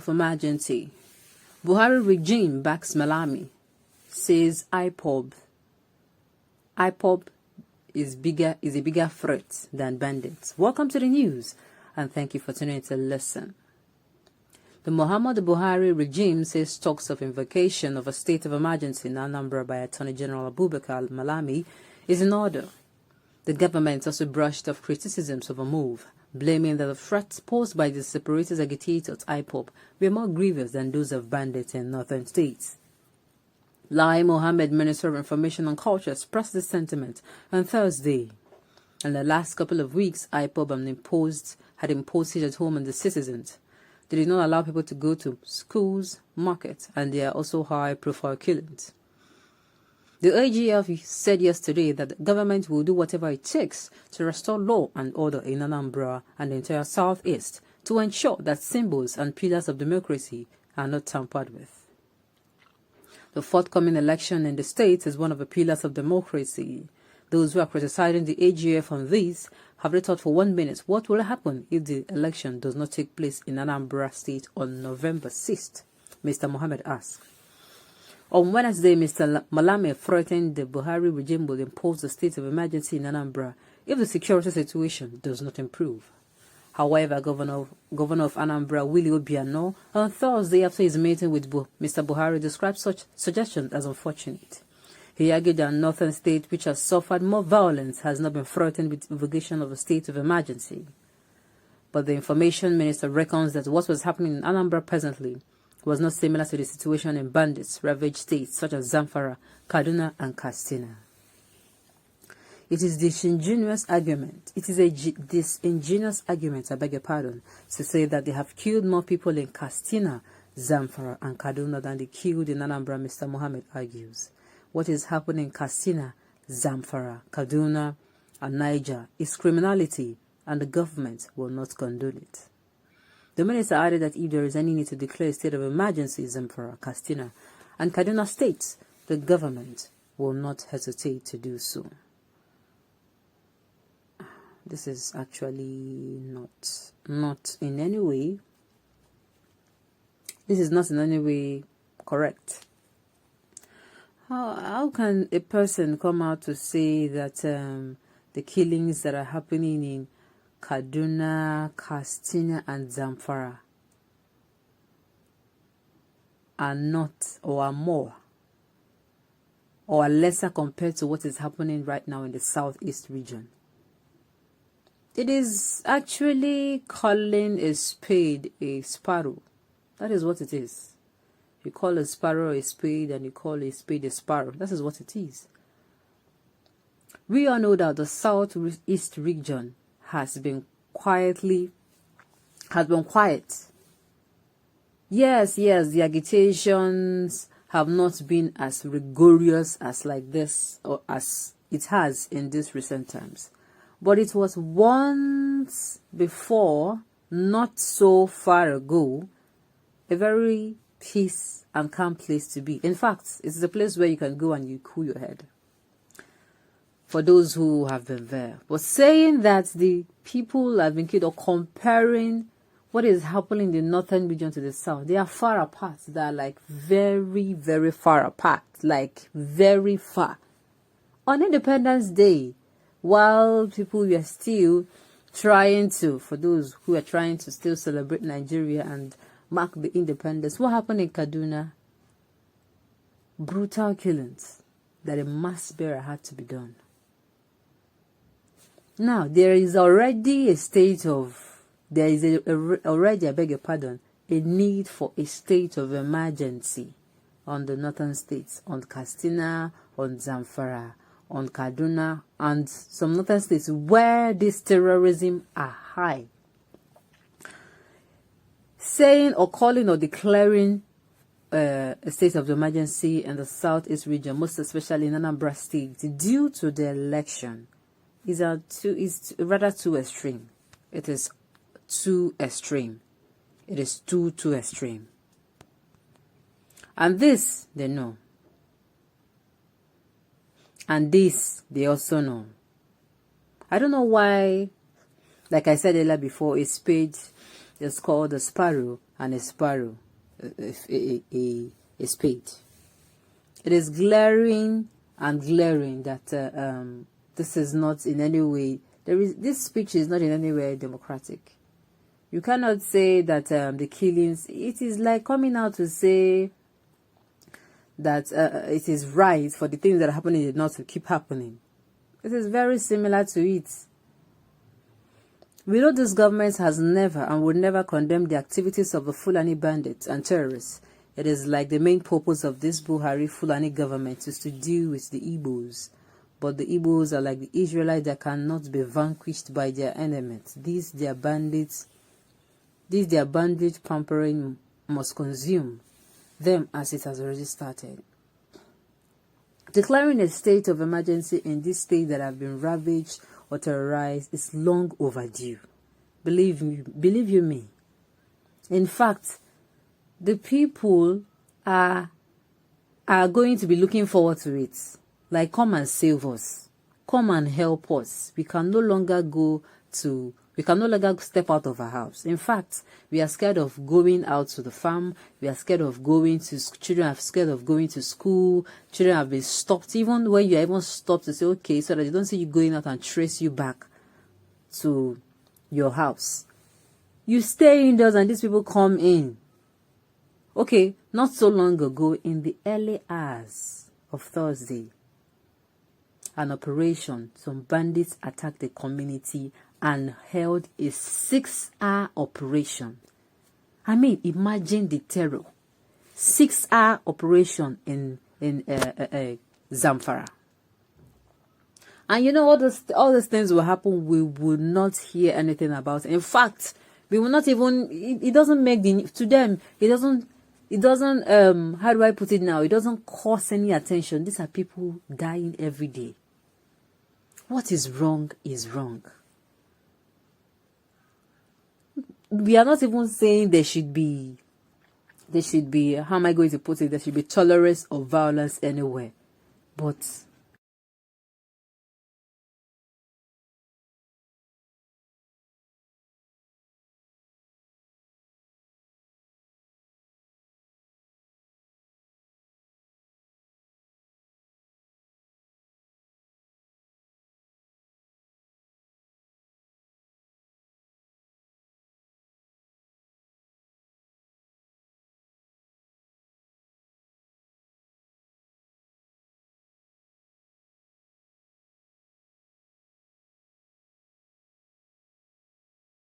of emergency. Buhari regime backs Malami, says IPOB. IPOB is a bigger threat than bandits. Welcome to the news, and thank you for tuning in to listen. The Muhammadu Buhari regime says talks of invocation of a state of emergency in Anambra by Attorney General Abubakar Malami is in order. The government also brushed off criticisms of a move, blaming that the threats posed by the separatist agitators IPOB were more grievous than those of bandits in northern states. Lai Mohammed, Minister of Information and Culture, expressed this sentiment on Thursday. In the last couple of weeks, IPOB had imposed siege at home on the citizens. They did not allow people to go to schools, markets, and there are also high-profile killings. The AGF said yesterday that the government will do whatever it takes to restore law and order in Anambra and the entire southeast to ensure that symbols and pillars of democracy are not tampered with. The forthcoming election in the state is one of the pillars of democracy. Those who are criticizing the AGF on this have they thought for 1 minute what will happen if the election does not take place in Anambra State on November 6th? Mr. Mohammed asked. On Wednesday, Mr. Malami threatened the Buhari regime will impose a state of emergency in Anambra if the security situation does not improve. However, Governor of Anambra, Willie Obiano, on Thursday after his meeting with Mr. Buhari described such suggestions as unfortunate. He argued that northern state, which has suffered more violence, has not been threatened with invocation of a state of emergency. But the information minister reckons that what was happening in Anambra presently was not similar to the situation in bandits ravaged states such as Zamfara, Kaduna, and Katsina. It is disingenuous argument. It is a disingenuous argument, I beg your pardon, to say that they have killed more people in Katsina, Zamfara, and Kaduna than they killed in Anambra, Mr. Mohammed argues. What is happening in Katsina, Zamfara, Kaduna, and Niger is criminality, and the government will not condone it. The minister added that if there is any need to declare a state of emergency in Zamfara, Katsina, and Kaduna states, the government will not hesitate to do so. This is actually not in any way. This is not in any way correct. How can a person come out to say that the killings that are happening in Kaduna, Katsina, and Zamfara are not or are more or are lesser compared to what is happening right now in the southeast region? It is actually calling a spade a sparrow. That is what it is. You call a sparrow a spade and you call a spade a sparrow. That is what it is. We all know that the southeast region has been quiet. Yes, the agitations have not been as rigorous as like this or as it has in these recent times. But it was once before, not so far ago, a very peace and calm place to be. In fact, it's a place where you can go and you cool your head. For those who have been there. But saying that the people have been killed or comparing what is happening in the northern region to the south, they are far apart. They are like very, very far apart. Like very far. On Independence Day, while people were still trying to, for those who are trying to still celebrate Nigeria and mark the independence, what happened in Kaduna? Brutal killings that a mass burial had to be done. Now, there is already a need for a state of emergency on the northern states, on Katsina, on Zamfara, on Kaduna, and some northern states where this terrorism are high. Saying or calling or declaring a state of emergency in the southeast region, most especially in Anambra State, due to the election, is rather too extreme. It is too extreme. It is too extreme. And this, they know. And this, they also know. I don't know why, like I said earlier before, a spade is called a sparrow, and a sparrow, a spade. It is glaring and glaring that this is not in any way, this speech is not in any way democratic. You cannot say that the killings, it is like coming out to say that it is right for the things that are happening in the north to keep happening. It is very similar to it. We know this government has never and will never condemn the activities of the Fulani bandits and terrorists. It is like the main purpose of this BUHARI Fulani government is to deal with the Igbos. But the Igbos are like the Israelites that cannot be vanquished by their enemies. These their bandit pampering must consume them as it has already started. Declaring a state of emergency in this state that have been ravaged or terrorized is long overdue. Believe you me. In fact, the people are going to be looking forward to it. Like, come and save us. Come and help us. We can no longer step out of our house. In fact, we are scared of going out to the farm. We are scared of children are scared of going to school. Children have been stopped. Even when you are even stopped to say, okay, so that they don't see you going out and trace you back to your house. You stay indoors and these people come in. Okay, not so long ago, in the early hours of Thursday, an operation, some bandits attacked the community and held a 6-hour operation. I mean, imagine the terror. 6-hour operation in Zamfara. And you know, all those things will happen. We will not hear anything about it. In fact, we will not even. It doesn't make to them. It doesn't. How do I put it now? It doesn't cause any attention. These are people dying every day. What is wrong is wrong. We are not even saying there should be, how am I going to put it? There should be tolerance of violence anywhere. But